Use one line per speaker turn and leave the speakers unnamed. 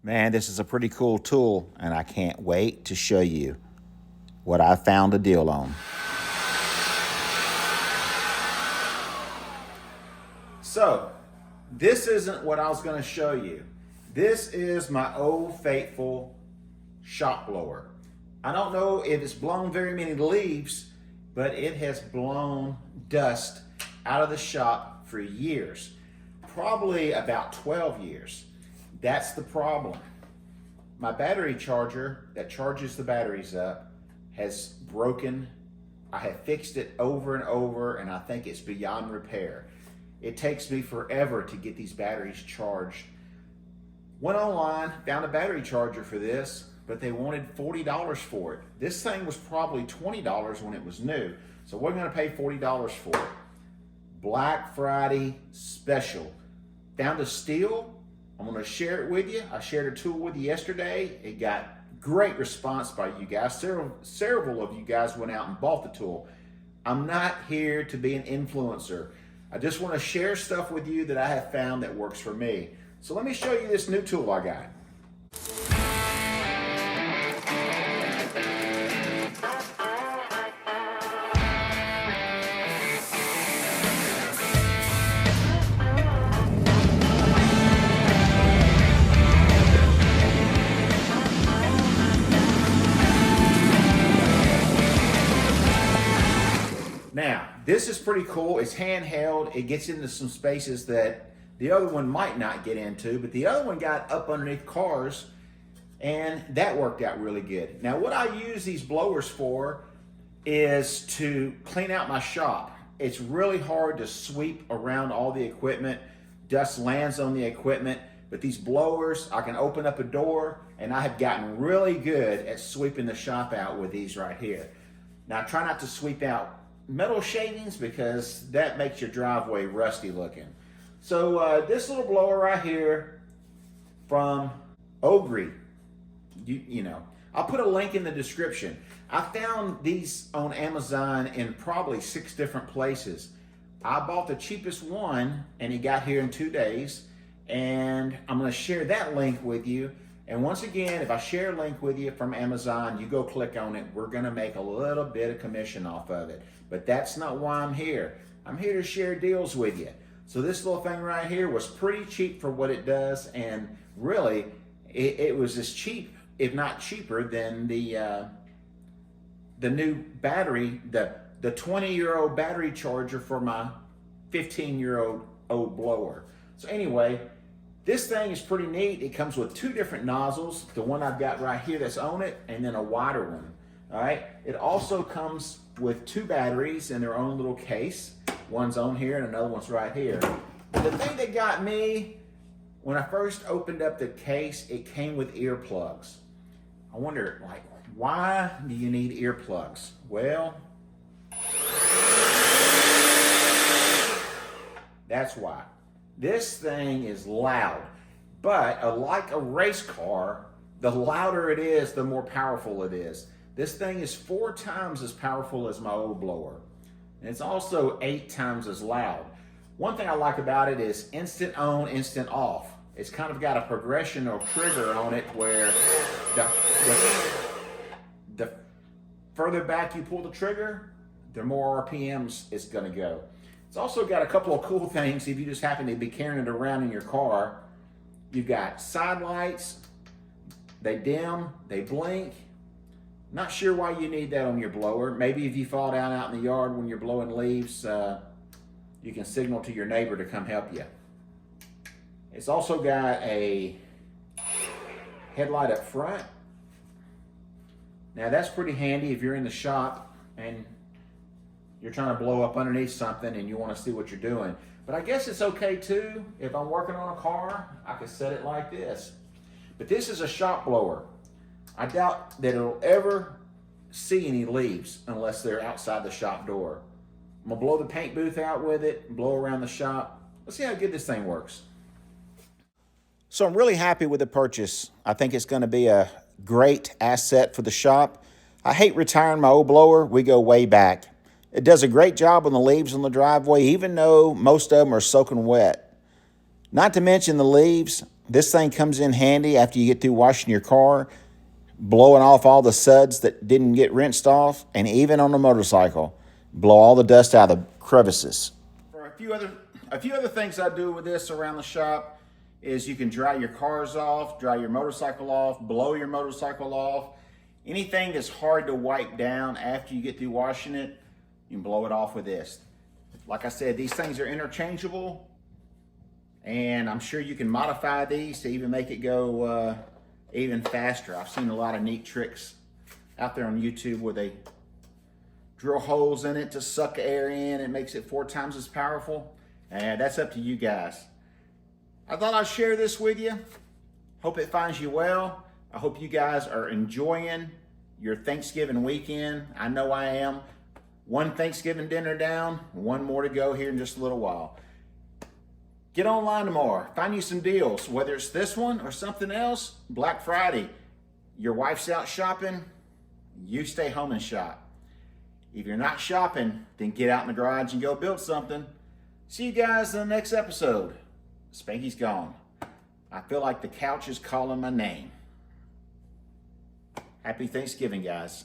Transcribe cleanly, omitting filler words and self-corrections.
Man, this is a pretty cool tool, and I can't wait to show you what I found a deal on. So, this isn't what I was going to show you. This is my old faithful shop blower. I don't know if it's blown very many leaves, but it has blown dust out of the shop for years. Probably about 12 years. That's the problem. My battery charger that charges the batteries up has broken. I have fixed it over and over, and I think it's beyond repair. It takes me forever to get these batteries charged. Went online, found a battery charger for this, but they wanted $40 for it. This thing was probably $20 when it was new, so we're gonna pay $40 for it. Black Friday special. Found a steal. I'm gonna share it with you. I shared a tool with you yesterday. It got great response by you guys. Several of you guys went out and bought the tool. I'm not here to be an influencer. I just wanna share stuff with you that I have found that works for me. So let me show you this new tool I got. Now, this is pretty cool. It's handheld. It gets into some spaces that the other one might not get into, but the other one got up underneath cars, and that worked out really good. Now, what I use these blowers for is to clean out my shop. It's really hard to sweep around all the equipment. Dust lands on the equipment, but these blowers, I can open up a door, and I have gotten really good at sweeping the shop out with these right here. Now, try not to sweep out metal shavings because that makes your driveway rusty looking. So this little blower right here from Ogery, you know, I'll put a link in the description. I found these on Amazon in probably 6 different places. I bought the cheapest one and it got here in 2 days, and I'm going to share that link with you. And once again, if I share a link with you from Amazon, you go click on it, we're gonna make a little bit of commission off of it. But that's not why I'm here. I'm here to share deals with you. So this little thing right here was pretty cheap for what it does, and really, it was as cheap, if not cheaper, than the new battery, the 20-year-old battery charger for my 15-year-old blower. So anyway, this thing is pretty neat. It comes with 2 different nozzles. The one I've got right here that's on it, and then a wider one. All right. It also comes with 2 batteries in their own little case. One's on here and another one's right here. But the thing that got me, when I first opened up the case, it came with earplugs. I wonder, like, why do you need earplugs? Well, that's why. This thing is loud, but like a race car, the louder it is, the more powerful it is. This thing is 4 times as powerful as my old blower, and it's also 8 times as loud. One thing I like about it is instant on, instant off. It's kind of got a progression or trigger on it where the further back you pull the trigger, the more RPMs it's gonna go. It's also got a couple of cool things if you just happen to be carrying it around in your car. You've got side lights, they dim, they blink. Not sure why you need that on your blower. Maybe if you fall down out in the yard when you're blowing leaves, you can signal to your neighbor to come help you. It's also got a headlight up front. Now that's pretty handy if you're in the shop and you're trying to blow up underneath something and you want to see what you're doing. But I guess it's okay too. If I'm working on a car, I can set it like this. But this is a shop blower. I doubt that it'll ever see any leaves unless they're outside the shop door. I'm gonna blow the paint booth out with it, blow around the shop. Let's see how good this thing works. So I'm really happy with the purchase. I think it's gonna be a great asset for the shop. I hate retiring my old blower. We go way back. It does a great job on the leaves on the driveway, even though most of them are soaking wet. Not to mention the leaves, This thing comes in handy after you get through washing your car, blowing off all the suds that didn't get rinsed off, and even on the motorcycle, blow all the dust out of the crevices. For a few other things I do with this around the shop is you can dry your cars off, dry your motorcycle off, blow your motorcycle off. Anything that's hard to wipe down after you get through washing it, you can blow it off with this. Like I said, these things are interchangeable, and I'm sure you can modify these to even make it go even faster. I've seen a lot of neat tricks out there on YouTube where they drill holes in it to suck air in. It makes it 4 times as powerful. And that's up to you guys. I thought I'd share this with you. Hope it finds you well. I hope you guys are enjoying your Thanksgiving weekend. I know I am. One Thanksgiving dinner down, one more to go here in just a little while. Get online tomorrow. Find you some deals, whether it's this one or something else. Black Friday. Your wife's out shopping. You stay home and shop. If you're not shopping, then get out in the garage and go build something. See you guys in the next episode. Spanky's gone. I feel like the couch is calling my name. Happy Thanksgiving, guys.